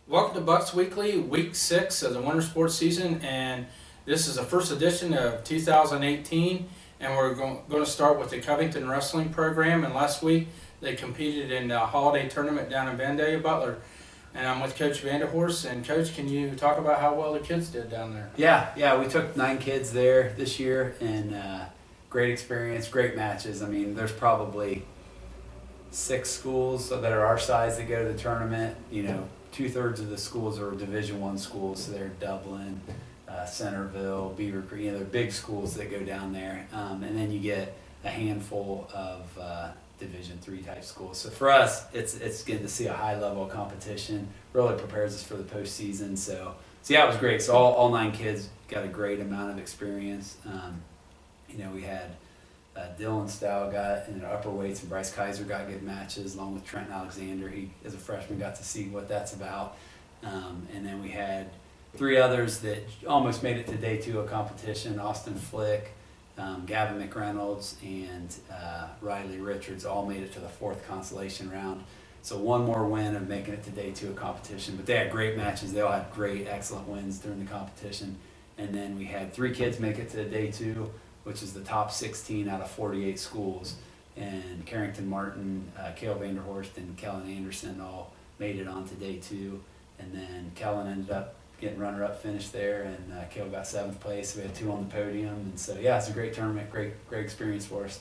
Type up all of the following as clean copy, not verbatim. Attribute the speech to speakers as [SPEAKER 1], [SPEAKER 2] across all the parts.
[SPEAKER 1] Welcome to Bucks Weekly, Week 6 of the winter sports season, and this is the first edition of 2018, and we're going to start with the Covington Wrestling Program, and last week they competed in the holiday tournament down in Vandalia, Butler, and I'm with Coach Vanderhorst, and Coach, can you talk about how well the kids did down there?
[SPEAKER 2] Yeah, we took 9 kids there this year, and great experience, great matches. I mean, there's probably 6 schools that are our size that go to the tournament. You know, 2/3 of the schools are Division I schools, so they're Dublin, Centerville, Beaver Creek. You know, they're big schools that go down there, and then you get a handful of Division III type schools. So for us, it's good to see a high level of competition. Really prepares us for the postseason. So yeah, it was great. So all 9 kids got a great amount of experience. You know, we had Dylan Stow got in the upper weights, and Bryce Kaiser got good matches, along with Trent Alexander. He, as a freshman, got to see what that's about. And then we had 3 others that almost made it to day 2 of competition. Austin Flick, Gavin McReynolds, and Riley Richards all made it to the 4th consolation round. So one more win of making it to day 2 of competition. But they had great matches. They all had great, excellent wins during the competition. And then we had 3 kids make it to day 2, which is the top 16 out of 48 schools. And Carrington Martin, Cale Vanderhorst, and Kellen Anderson all made it on to day 2. And then Kellen ended up getting runner-up finish there, and Cale got 7th place. We had 2 on the podium. And so, yeah, it's a great tournament, great experience for us.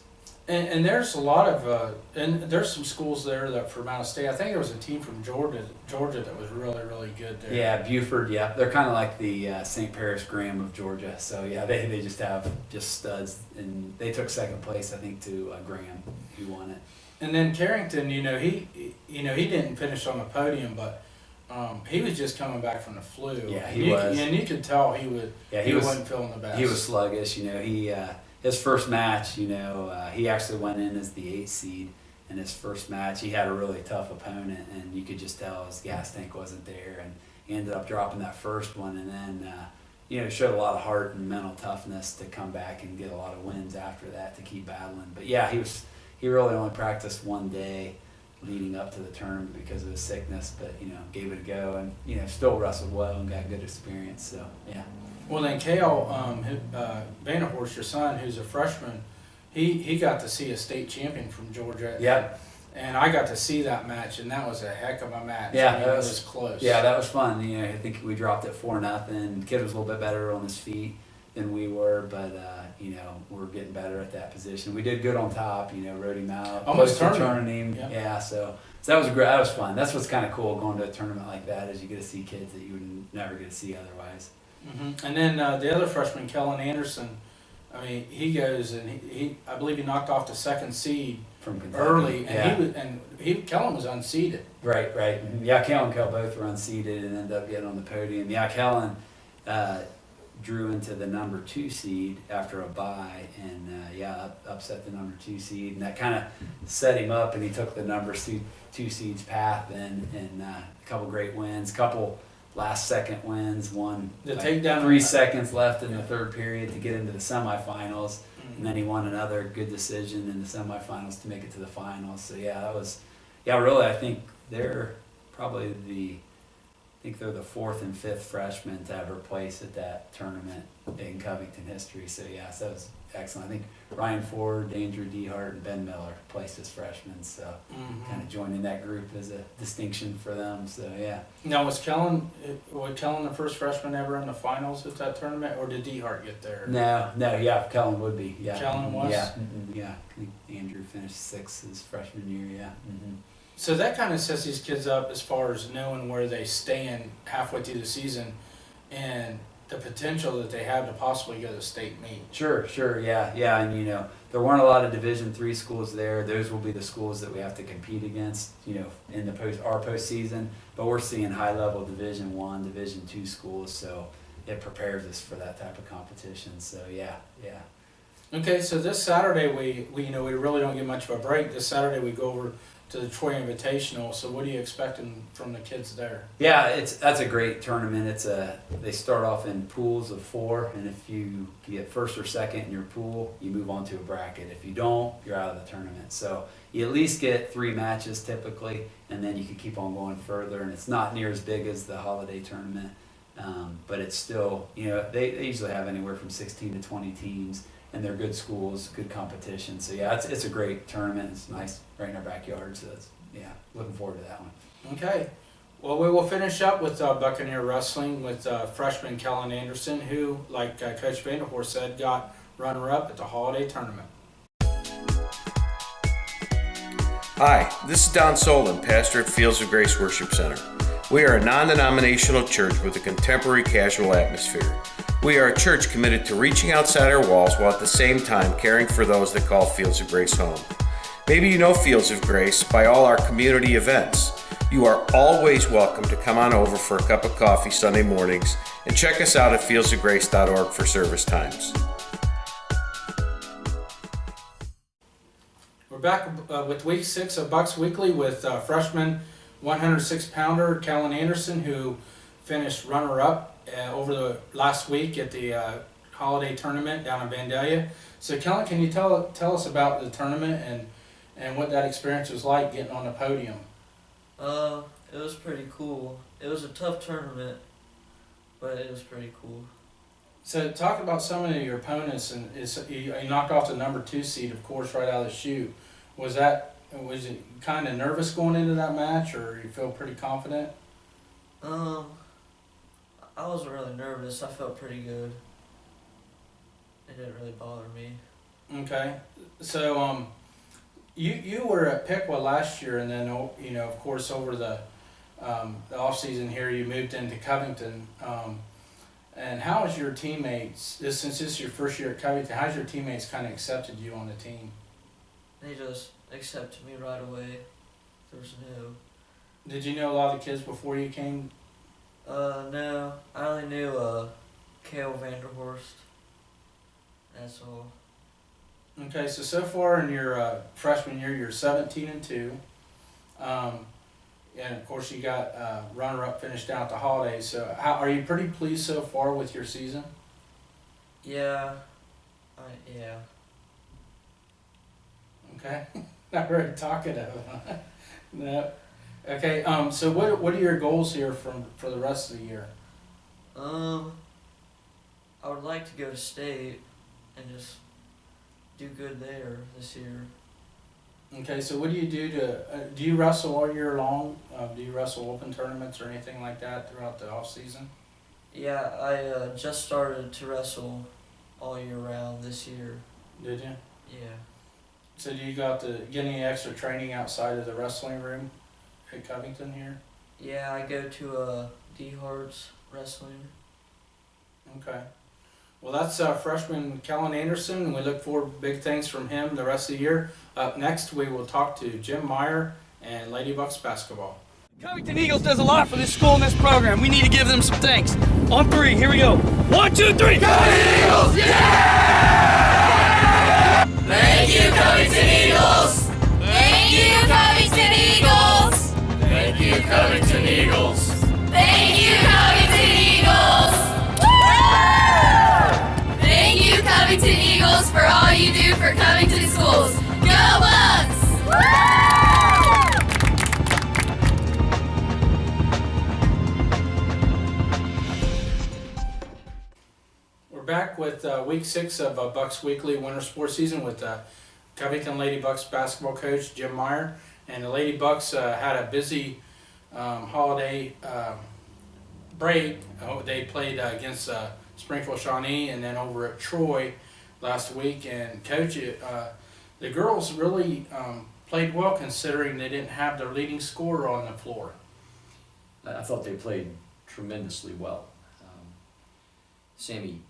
[SPEAKER 1] And there's a lot of, and there's some schools there that from out of state. I think there was a team from Georgia that was really, really good there.
[SPEAKER 2] Yeah, Buford, yeah. They're kind of like the St. Paris Graham of Georgia. So, yeah, they just have just studs. And they took 2nd place, I think, to Graham, who won it.
[SPEAKER 1] And then Carrington, he didn't finish on the podium, but he was just coming back from the flu.
[SPEAKER 2] Yeah, he was.
[SPEAKER 1] And you could tell he wasn't feeling the best.
[SPEAKER 2] He was sluggish. You know, his first match, he actually went in as the 8th seed. In his first match, he had a really tough opponent, and you could just tell his gas tank wasn't there. And he ended up dropping that first one, and then showed a lot of heart and mental toughness to come back and get a lot of wins after that to keep battling. But yeah, he really only practiced one day leading up to the tournament because of his sickness, but gave it a go, and still wrestled well and got good experience. So yeah.
[SPEAKER 1] Well, then Cale Vanderhorst, your son, who's a freshman, he got to see a state champion from Georgia.
[SPEAKER 2] Yep.
[SPEAKER 1] And I got to see that match, and that was a heck of a match.
[SPEAKER 2] Yeah,
[SPEAKER 1] I mean, it was close.
[SPEAKER 2] Yeah, that was fun. I think we dropped it 4-0. The kid was a little bit better on his feet than we were, but we're getting better at that position. We did good on top. Rode him out,
[SPEAKER 1] almost
[SPEAKER 2] turning him.
[SPEAKER 1] Yep.
[SPEAKER 2] Yeah, so that was great. That was fun. That's what's kind of cool going to a tournament like that, is you get to see kids that you would never get to see otherwise.
[SPEAKER 1] Mm-hmm. And then the other freshman, Kellen Anderson, I mean, he goes and he I believe he knocked off the 2nd seed
[SPEAKER 2] from Kentucky
[SPEAKER 1] early, and
[SPEAKER 2] yeah.
[SPEAKER 1] Kellen was unseeded.
[SPEAKER 2] Right. Mm-hmm. Yeah, Kellen and Kel both were unseeded and ended up getting on the podium. Yeah, Kellen drew into the number 2 seed after a bye, and upset the number 2 seed, and that kind of set him up, and he took the number 2 seed's path, and a couple great wins, couple last-second wins, one
[SPEAKER 1] takedown
[SPEAKER 2] 3 seconds left in the 3rd period to get into the semifinals, and then he won another good decision in the semifinals to make it to the finals. So really, I think they're probably they're the 4th and 5th freshmen to ever place at that tournament in Covington history. So that was excellent. I think Ryan Ford, Andrew Dehart, and Ben Miller placed as freshmen. So kind of joining that group is a distinction for them. So yeah.
[SPEAKER 1] Now was Kellen the first freshman ever in the finals at that tournament, or did Dehart get there?
[SPEAKER 2] No, yeah, Kellen would be. Yeah.
[SPEAKER 1] Kellen was?
[SPEAKER 2] Yeah. Yeah. I think Andrew finished 6th his freshman year, yeah.
[SPEAKER 1] So that kind of sets these kids up as far as knowing where they stand halfway through the season and the potential that they have to possibly go to state meet.
[SPEAKER 2] Sure, yeah, and there weren't a lot of Division III schools there. Those will be the schools that we have to compete against, in our postseason. But we're seeing high-level Division I, Division II schools, so it prepares us for that type of competition. So yeah.
[SPEAKER 1] Okay, so this Saturday we really don't get much of a break. This Saturday we go over to the Troy Invitational. So what are you expecting from the kids there?
[SPEAKER 2] Yeah, that's a great tournament. They start off in pools of 4, and if you get first or second in your pool, you move on to a bracket. If you don't, you're out of the tournament. So you at least get 3 matches typically, and then you can keep on going further. And it's not near as big as the holiday tournament, but it's still, they usually have anywhere from 16 to 20 teams, and they're good schools, good competition. So yeah, it's a great tournament. It's nice right in our backyard. So looking forward to that one.
[SPEAKER 1] Okay. Well, we will finish up with Buccaneer Wrestling with freshman Kellen Anderson, who, like Coach Vanderhorst said, got runner-up at the holiday tournament.
[SPEAKER 3] Hi, this is Don Solon, pastor at Fields of Grace Worship Center. We are a non-denominational church with a contemporary casual atmosphere. We are a church committed to reaching outside our walls while at the same time caring for those that call Fields of Grace home. Maybe you know Fields of Grace by all our community events. You are always welcome to come on over for a cup of coffee Sunday mornings and check us out at fieldsofgrace.org for service times.
[SPEAKER 1] We're back with week 6 of Bucks Weekly with freshman 106-pounder Kellen Anderson, who finished runner-up over the last week at the holiday tournament down in Vandalia. So Kellen, can you tell us about the tournament and what that experience was like getting on the podium?
[SPEAKER 4] It was pretty cool. It was a tough tournament, but it was pretty cool.
[SPEAKER 1] So talk about some of your opponents, and you knocked off the number 2 seed, of course, right out of the chute. Was it kind of nervous going into that match, or you feel pretty confident?
[SPEAKER 4] I wasn't really nervous. I felt pretty good. It didn't really bother me.
[SPEAKER 1] Okay, so you were at Piqua last year, and then of course over the off season here you moved into Covington. And how has your teammates, since this is your first year at Covington, how's your teammates kind of accepted you on the team?
[SPEAKER 4] They just accepted me right away. There was no...
[SPEAKER 1] Did you know a lot of the kids before you came?
[SPEAKER 4] No. I only knew Cale Vanderhorst. That's all.
[SPEAKER 1] Okay, so far in your freshman year, you're 17-2. And of course you got runner-up finished down at the holidays. So are you pretty pleased so far with your season?
[SPEAKER 4] Yeah. Yeah.
[SPEAKER 1] Okay, not very talkative. No. Okay. So what are your goals here for the rest of the year?
[SPEAKER 4] I would like to go to state and just do good there this year.
[SPEAKER 1] Okay, so what do you do do you wrestle all year long? Do you wrestle open tournaments or anything like that throughout the off season?
[SPEAKER 4] Yeah, I just started to wrestle all year round this year.
[SPEAKER 1] Did you?
[SPEAKER 4] Yeah.
[SPEAKER 1] So do you got to get any extra training outside of the wrestling room at Covington here?
[SPEAKER 4] Yeah, I go to D Hart's wrestling.
[SPEAKER 1] Okay. Well, that's freshman Kellen Anderson, and we look forward to big things from him the rest of the year. Up next, we will talk to Jim Meyer and Lady Bucks basketball.
[SPEAKER 5] Covington Eagles does a lot for this school and this program. We need to give them some thanks. On 3, here we go. 1, 2, 3.
[SPEAKER 6] Covington Eagles! Yeah! Thank you, Covington Eagles! Thank you, Covington Eagles! Thank you, Covington Eagles! Thank you, Covington Eagles! Woo! Thank you, Covington Eagles, for all you do for Covington schools. Go Bucks! Woo!
[SPEAKER 1] Back with week 6 of Bucks Weekly Winter Sports Season with Covington Lady Bucks basketball coach Jim Meyer. And the Lady Bucks had a busy holiday break. They played against Springfield Shawnee and then over at Troy last week. And coach, the girls really played well considering they didn't have their leading scorer on the floor.
[SPEAKER 7] I thought they played tremendously well. Sammy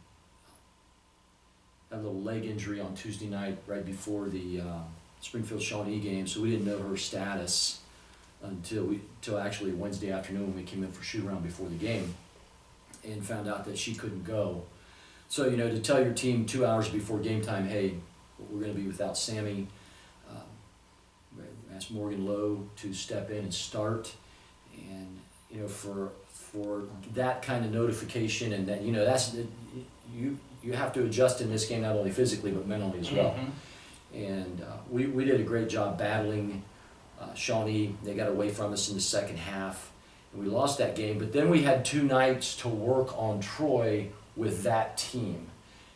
[SPEAKER 7] had a little leg injury on Tuesday night right before the Springfield Shawnee game, so we didn't know her status until actually Wednesday afternoon when we came in for shoot around before the game and found out that she couldn't go. So, to tell your team 2 hours before game time, hey, we're going to be without Sammy, asked Morgan Lowe to step in and start, and for that kind of notification, and that you have to adjust in this game not only physically but mentally as well. And we did a great job battling Shawnee. They got away from us in the second half, and we lost that game. But then we had 2 nights to work on Troy with that team,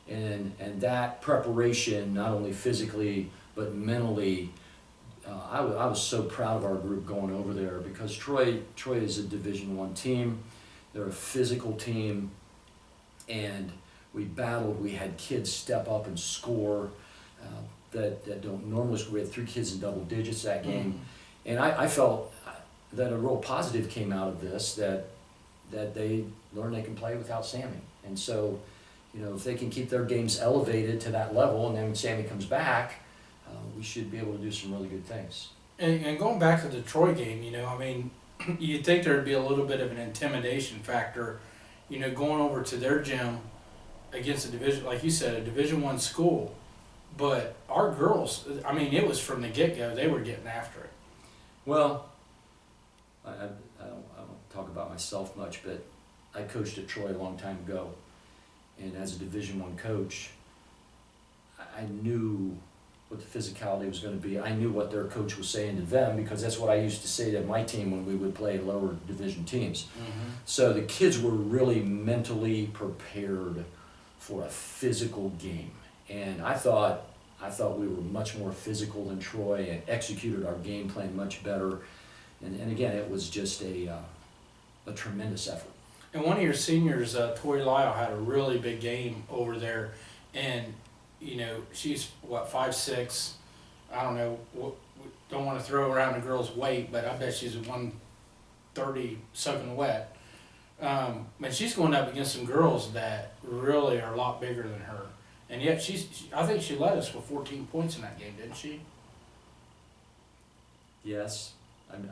[SPEAKER 7] and that preparation, not only physically but mentally. I was so proud of our group going over there, because Troy is a Division I team. They're a physical team, and we battled. We had kids step up and score that don't normally score. We had 3 kids in double digits that game, and I felt that a real positive came out of this, that they learned they can play without Sammy. And so, if they can keep their games elevated to that level, and then when Sammy comes back, we should be able to do some really good things.
[SPEAKER 1] And going back to the Troy game, you'd think there'd be a little bit of an intimidation factor, going over to their gym against a division, like you said, a Division I school. But our girls, it was from the get-go, they were getting after it.
[SPEAKER 7] Well, I don't talk about myself much, but I coached at Troy a long time ago, and as a Division I coach, I knew what the physicality was going to be. I knew what their coach was saying to them, because that's what I used to say to my team when we would play lower division teams. So the kids were really mentally prepared for a physical game, and I thought we were much more physical than Troy and executed our game plan much better. And again, it was just a tremendous effort.
[SPEAKER 1] And one of your seniors, Tori Lyle, had a really big game over there, and she's 5'6". I don't know. Don't want to throw around a girl's weight, but I bet she's 130 soaking wet. But she's going up against some girls that really are a lot bigger than her, and yet I think she led us with 14 points in that game, didn't she?
[SPEAKER 7] Yes,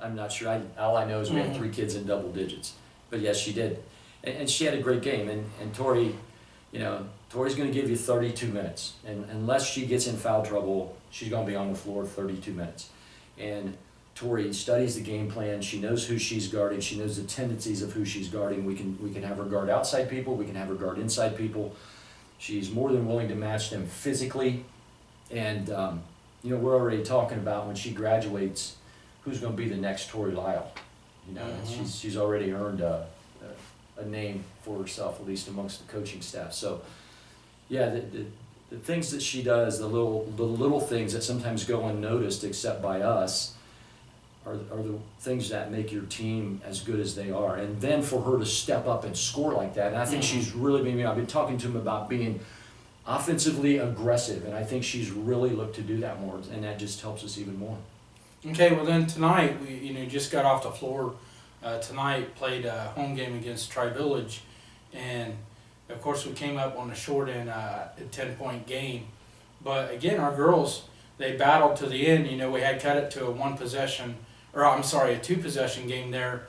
[SPEAKER 7] I'm not sure. All I know is we had 3 kids in double digits, but yes, she did, and she had a great game. And Tori, Tori's going to give you 32 minutes, and unless she gets in foul trouble, she's going to be on the floor 32 minutes. And Tori studies the game plan. She knows who she's guarding. She knows the tendencies of who she's guarding. We can have her guard outside people. We can have her guard inside people. She's more than willing to match them physically. And we're already talking about when she graduates, who's going to be the next Tori Lyle. She's already earned a name for herself, at least amongst the coaching staff. So, yeah, the things that she does, the little things that sometimes go unnoticed except by us, are the things that make your team as good as they are. And then for her to step up and score like that, and I think she's really I've been talking to him about being offensively aggressive, and I think she's really looked to do that more, and that just helps us even more.
[SPEAKER 1] Okay, well then tonight we just got off the floor. Tonight played a home game against Tri-Village, and of course we came up on the short end, a 10-point game. But again, our girls, they battled to the end. We had cut it to a 2-possession game there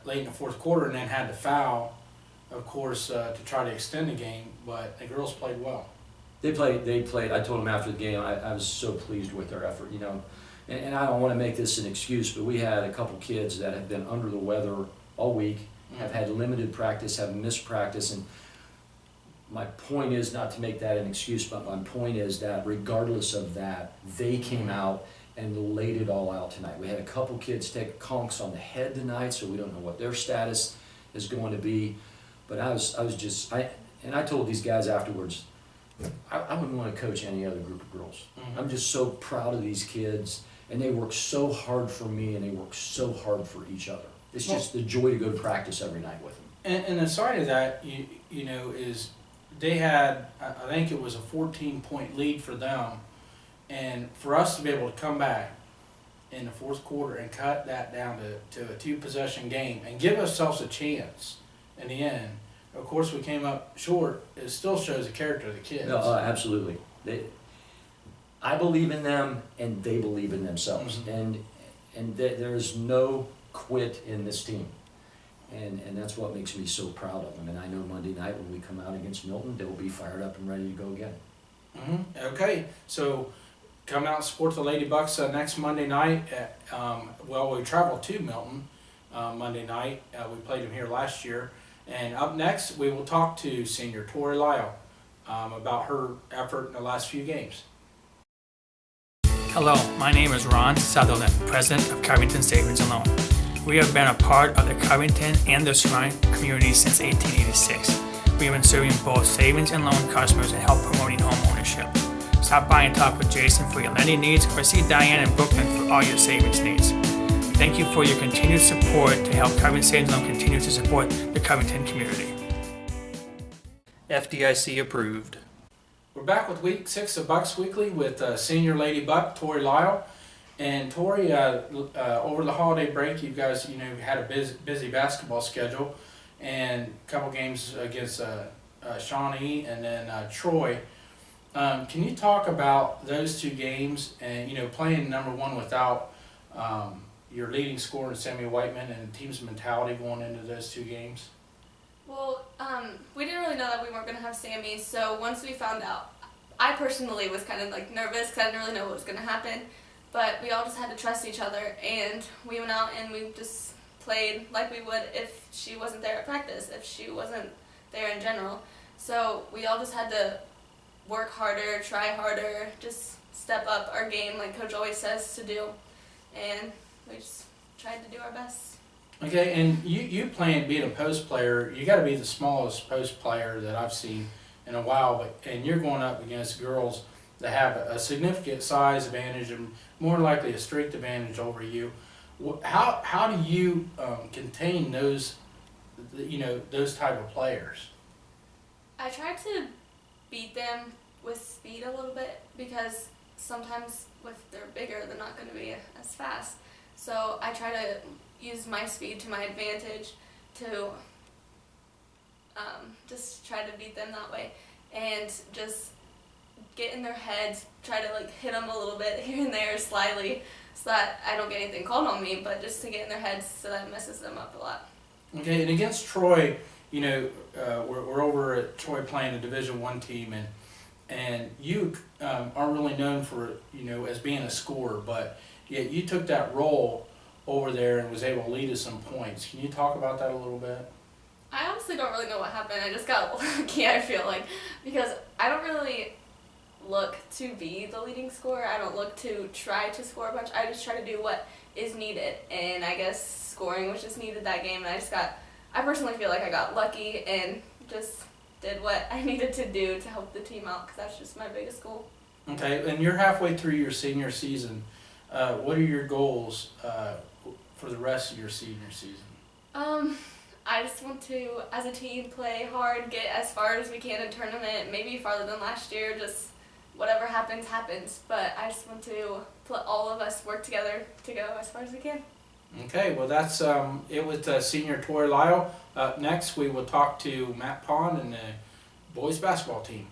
[SPEAKER 1] late in the fourth quarter, and then had to foul, of course, to try to extend the game. But the girls played well.
[SPEAKER 7] They played. I told them after the game, I was so pleased with their effort. And I don't want to make this an excuse, but we had a couple kids that have been under the weather all week, have had limited practice, have missed practice, and my point is not to make that an excuse, but my point is that regardless of that, they came out and laid it all out tonight. We had a couple kids take conks on the head tonight, so we don't know what their status is going to be. But I told these guys afterwards, I wouldn't want to coach any other group of girls. I'm just so proud of these kids. And they work so hard for me, and they work so hard for each other. It's just the joy to go to practice every night with them.
[SPEAKER 1] And the side of that, is they had, I think it was a 14-point lead for them. And for us to be able to come back in the fourth quarter and cut that down to a 2-possession game and give ourselves a chance in the end. Of course, we came up short. It still shows the character of the kids.
[SPEAKER 7] No, absolutely. I believe in them, and they believe in themselves, and there's no quit in this team, and that's what makes me so proud of them. And I know Monday night when we come out against Milton, they'll be fired up and ready to go again.
[SPEAKER 1] Okay, so come out and support the Lady Bucks next Monday night. We travel to Milton Monday night. We played them here last year. And up next, we will talk to senior Tori Lyle about her effort in the last few games.
[SPEAKER 8] Hello, my name is Ron Sutherland, President of Covington Savings and Loan. We have been a part of the Covington and the surrounding community since 1886. We have been serving both savings and loan customers and help promoting home ownership. Stop by and talk with Jason for your lending needs or see Diane in Brooklyn for all your savings needs. Thank you for your continued support to help Covington Savings and Loan continue to support the Covington community.
[SPEAKER 9] FDIC approved.
[SPEAKER 1] We're back with week 6 of Bucks Weekly with senior Lady Buck, Tori Lyle. And Tori, over the holiday break, you guys, had a busy basketball schedule and a couple games against Shawnee and then Troy. Can you talk about those two games and, playing number one without your leading scorer, Samuel Whiteman, and the team's mentality going into those two games?
[SPEAKER 6] Well, we didn't really know that we weren't going to have Sammy, so once we found out, I personally was kind of nervous because I didn't really know what was going to happen, but we all just had to trust each other, and we went out and we just played like we would if she wasn't there at practice, if she wasn't there in general. So we all just had to work harder, try harder, just step up our game like Coach always says to do, and we just tried to do our best.
[SPEAKER 1] Okay, and you playing, being a post player, you got to be the smallest post player that I've seen in a while, and you're going up against girls that have a significant size advantage and more likely a strength advantage over you. How do you contain those type of players?
[SPEAKER 6] I tried to beat them with speed a little bit because sometimes if they're bigger, they're not going to be as fast. So I try to use my speed to my advantage to just try to beat them that way and just get in their heads, try to hit them a little bit here and there slyly so that I don't get anything called on me, but just to get in their heads so that it messes them up a lot.
[SPEAKER 1] Okay, and against Troy, we're over at Troy playing a Division I team, and you aren't really known for, as being a scorer, but yet you took that role over there and was able to lead us some points. Can you talk about that a little bit?
[SPEAKER 6] I honestly don't really know what happened. I just got lucky, I feel like, because I don't really look to be the leading scorer. I don't look to try to score a bunch. I just try to do what is needed, and I guess scoring was just needed that game, and I personally feel like I got lucky and just did what I needed to do to help the team out because that's just my biggest goal.
[SPEAKER 1] Okay, and you're halfway through your senior season. What are your goals for the rest of your senior season?
[SPEAKER 6] I just want to, as a team, play hard, get as far as we can in tournament, maybe farther than last year, just whatever happens, happens. But I just want to let all of us work together to go as far as we can.
[SPEAKER 1] Okay, well that's it with senior Tori Lyle. Up next, we will talk to Matt Pond and the boys basketball team.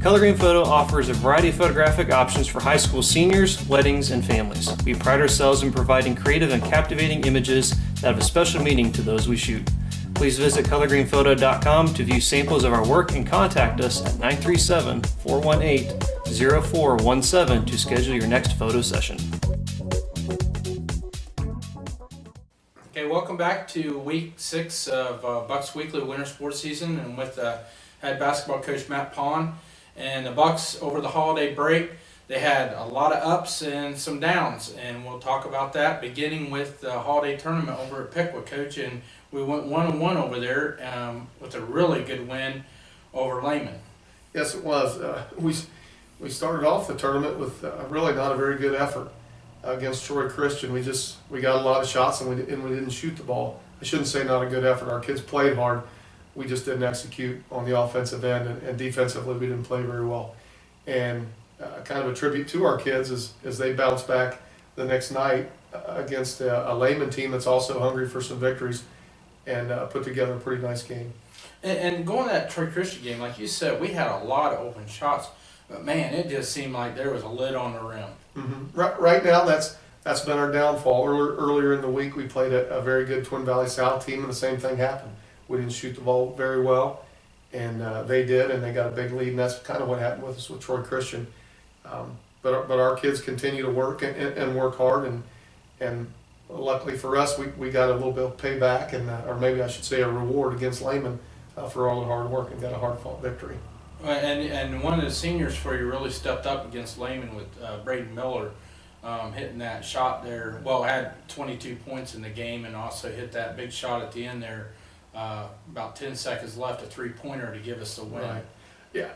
[SPEAKER 9] Color Green Photo offers a variety of photographic options for high school seniors, weddings, and families. We pride ourselves in providing creative and captivating images that have a special meaning to those we shoot. Please visit colorgreenphoto.com to view samples of our work and contact us at 937-418-0417 to schedule your next photo session.
[SPEAKER 1] Okay, welcome back to week 6 of Bucks Weekly Winter Sports Season, and with head basketball coach Matt Pond. And the Bucks, over the holiday break, they had a lot of ups and some downs, and we'll talk about that, beginning with the holiday tournament over at Pickwick, Coach. And we went 1-1 over there with a really good win over Lehman.
[SPEAKER 10] Yes, it was. We started off the tournament with really not a very good effort against Troy Christian. We got a lot of shots and we didn't shoot the ball. I shouldn't say not a good effort. Our kids played hard. We just didn't execute on the offensive end, and defensively we didn't play very well. And kind of a tribute to our kids as they bounce back the next night against a Lehman team that's also hungry for some victories, and put together a pretty nice game.
[SPEAKER 1] And going to that Troy Christian game, like you said, we had a lot of open shots, but man, it just seemed like there was a lid on the rim.
[SPEAKER 10] Mm-hmm. Right now, that's been our downfall. Earlier in the week, we played a very good Twin Valley South team, and the same thing happened. We didn't shoot the ball very well, and they did, and they got a big lead, and that's kind of what happened with us with Troy Christian. But our kids continue to work and work hard, and luckily for us, we got a little bit of payback, and or maybe I should say a reward against Lehman for all the hard work, and got a hard-fought victory.
[SPEAKER 1] And one of the seniors for you really stepped up against Lehman with Braden Miller hitting that shot there. Well, had 22 points in the game, and also hit that big shot at the end there. About 10 seconds left, a three-pointer to give us the win.
[SPEAKER 10] Right. Yeah.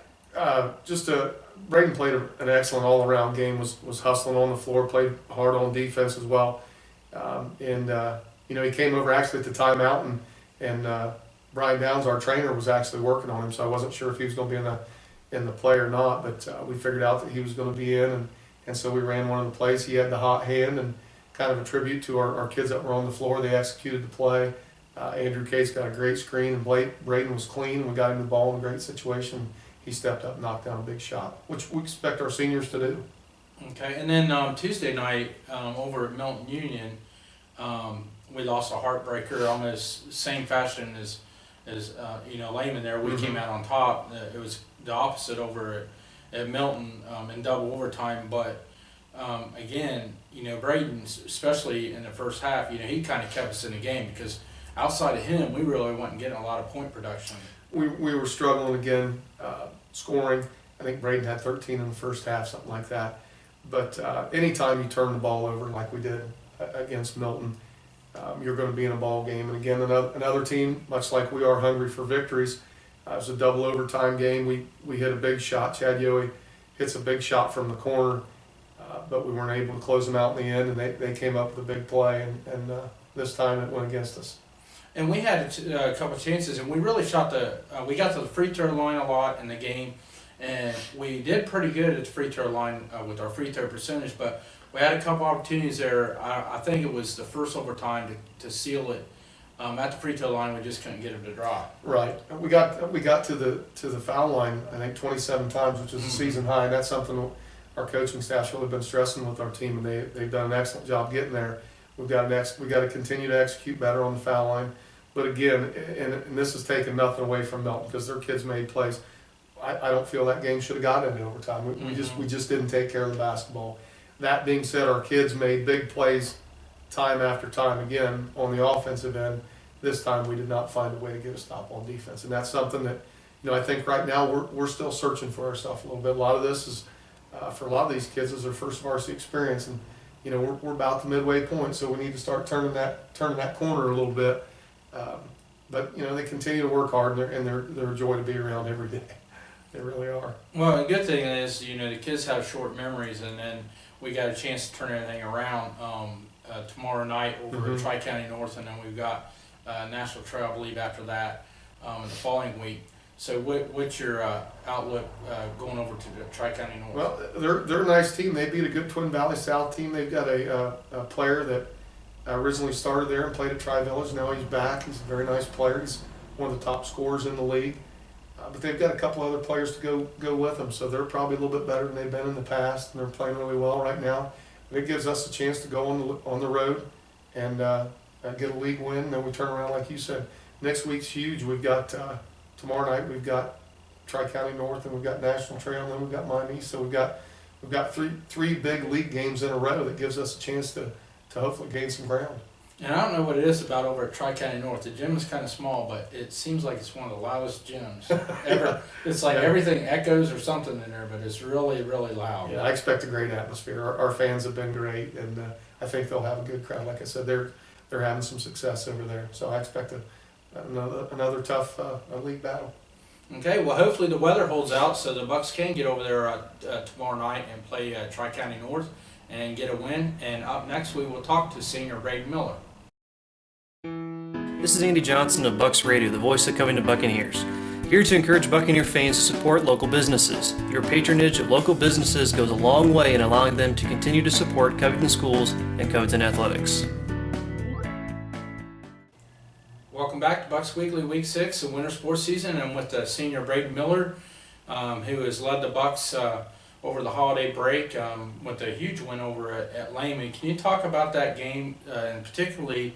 [SPEAKER 10] Braden played an excellent all-around game. Was hustling on the floor, played hard on defense as well, and he came over actually at the timeout, and Brian Downs, our trainer, was actually working on him. So I wasn't sure if he was going to be in the play or not, but we figured out that he was going to be in, and so we ran one of the plays. He had the hot hand, and kind of a tribute to our kids that were on the floor. They executed the play. Andrew Case got a great screen, and Braden was clean. We got him the ball in a great situation. He stepped up and knocked down a big shot, which we expect our seniors to do.
[SPEAKER 1] Okay, and then Tuesday night over at Milton Union, we lost a heartbreaker, almost same fashion as Lehman there. We came out on top. It was the opposite over at Milton in double overtime, but again, Braden, especially in the first half, he kind of kept us in the game, because outside of him, we really wasn't getting a lot of point production.
[SPEAKER 10] We were struggling again, scoring. I think Braden had 13 in the first half, something like that. But anytime you turn the ball over like we did against Milton, you're going to be in a ball game. And again, another team, much like we are, hungry for victories. It was a double overtime game. We hit a big shot. Chad Yohe hits a big shot from the corner, but we weren't able to close them out in the end, and they came up with a big play, and this time it went against us.
[SPEAKER 1] And we had a couple chances, and we really we got to the free throw line a lot in the game, and we did pretty good at the free throw line with our free throw percentage, but we had a couple opportunities there. I think it was the first overtime to seal it at the free throw line. We just couldn't get them to drop.
[SPEAKER 10] Right. We got to the foul line, I think 27 times, which is a season high, and that's something our coaching staff's really been stressing with our team, and they've done an excellent job getting there. We got to continue to execute better on the foul line. But again, and this has taken nothing away from Milton, because their kids made plays. I don't feel that game should have gotten into overtime. We just didn't take care of the basketball. That being said, our kids made big plays time after time again on the offensive end. This time we did not find a way to get a stop on defense, and that's something that I think right now we're still searching for ourselves a little bit. A lot of this is for a lot of these kids is their first varsity experience, and we're about the midway point, so we need to start turning that corner a little bit. But they continue to work hard, and they're a joy to be around every day. They really are.
[SPEAKER 1] Well, the good thing is, the kids have short memories, and then we got a chance to turn everything around tomorrow night over at Tri-County North, and then we've got National Trail, I believe, after that the following week. So what's your outlook going over to the Tri-County North?
[SPEAKER 10] Well, they're a nice team. They beat a good Twin Valley South team. They've got a player that originally started there and played at Tri-Village. Now he's back. He's a very nice player. He's one of the top scorers in the league. But they've got a couple other players to go with them, so they're probably a little bit better than they've been in the past, and they're playing really well right now. But it gives us a chance to go on the road and get a league win. And then we turn around, like you said. Next week's huge. We've got tomorrow night. We've got Tri-County North, and we've got National Trail, and then we've got Miami East. So we've got three big league games in a row that gives us a chance to hopefully gain some ground.
[SPEAKER 1] And I don't know what it is about over at Tri-County North. The gym is kind of small, but it seems like it's one of the loudest gyms ever. It's like everything echoes or something in there, but it's really, really loud.
[SPEAKER 10] Yeah, I expect a great atmosphere. Our fans have been great, and I think they'll have a good crowd. Like I said, they're having some success over there. So I expect another tough league battle.
[SPEAKER 1] Okay, well, hopefully the weather holds out so the Bucks can get over there tomorrow night and play Tri-County North and get a win. And up next, we will talk to senior Braden Miller.
[SPEAKER 9] This is Andy Johnson of Bucks Radio, the voice of Covington Buccaneers. Here to encourage Buccaneer fans to support local businesses. Your patronage of local businesses goes a long way in allowing them to continue to support Covington schools and Covington athletics.
[SPEAKER 1] Welcome back to Bucks Weekly Week 6 of winter sports season. I'm with senior Braden Miller, who has led the Bucks over the holiday break with a huge win over at Lehman. Can you talk about that game and particularly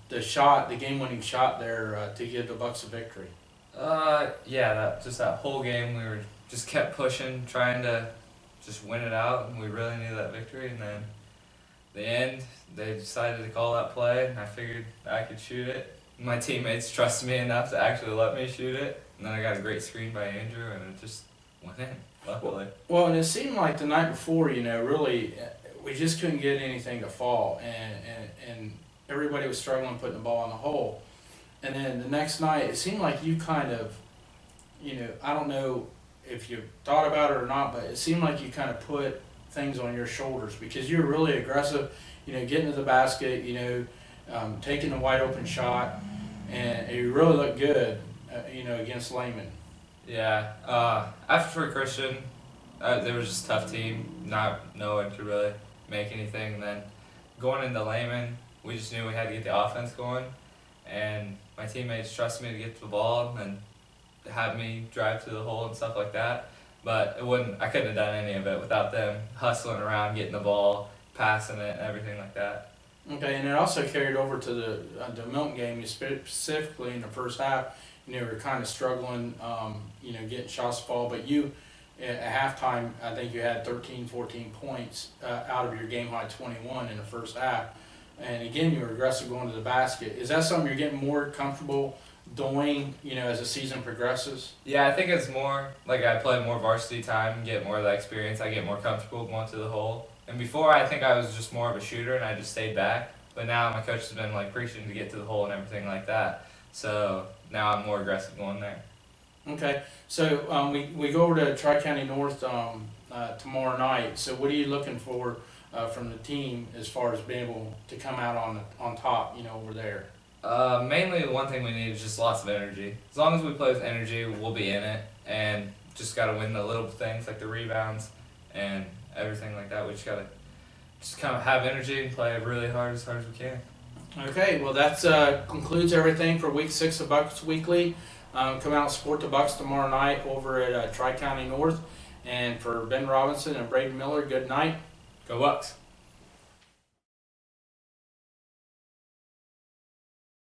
[SPEAKER 1] the game-winning shot there to give the Bucks a victory?
[SPEAKER 11] Yeah, that whole game we were just kept pushing, trying to just win it out, and we really needed that victory. And then the end, they decided to call that play, and I figured I could shoot it. My teammates trusted me enough to actually let me shoot it, and then I got a great screen by Andrew, and it just went in, luckily.
[SPEAKER 1] Well, and it seemed like the night before, really, we just couldn't get anything to fall, and everybody was struggling putting the ball in the hole. And then the next night, it seemed like you kind of, I don't know if you thought about it or not, but it seemed like you kind of put things on your shoulders because you were really aggressive, getting to the basket, taking the wide open shot, and you really looked good, against Lehman.
[SPEAKER 11] Yeah, after Troy Christian, they were just a tough team, no one could really make anything. And then going into Lehman, we just knew we had to get the offense going, and my teammates trusted me to get to the ball and have me drive to the hole and stuff like that. But I couldn't have done any of it without them hustling around, getting the ball, passing it, and everything like that.
[SPEAKER 1] Okay, and it also carried over to the Milton game, specifically in the first half. We were kind of struggling, getting shots to fall, but you, at halftime, I think you had 13, 14 points out of your game high 21 in the first half. And again, you were aggressive going to the basket. Is that something you're getting more comfortable doing, as the season progresses?
[SPEAKER 11] Yeah, I think it's more like I play more varsity time, get more of that experience. I get more comfortable going to the hole. And before, I think I was just more of a shooter and I just stayed back. But now my coach has been preaching to get to the hole and everything like that. So now I'm more aggressive going there.
[SPEAKER 1] Okay, so we go over to Tri-County North tomorrow night. So what are you looking for from the team as far as being able to come out on top, over there?
[SPEAKER 11] Mainly the one thing we need is just lots of energy. As long as we play with energy, we'll be in it. And just got to win the little things like the rebounds and everything like that. We just got to kind of have energy and play really hard as we can.
[SPEAKER 1] Okay, well that concludes everything for week 6 of Bucks Weekly. Come out and support the Bucks tomorrow night over at Tri-County North. And for Ben Robinson and Braden Miller, good night. Go Bucks.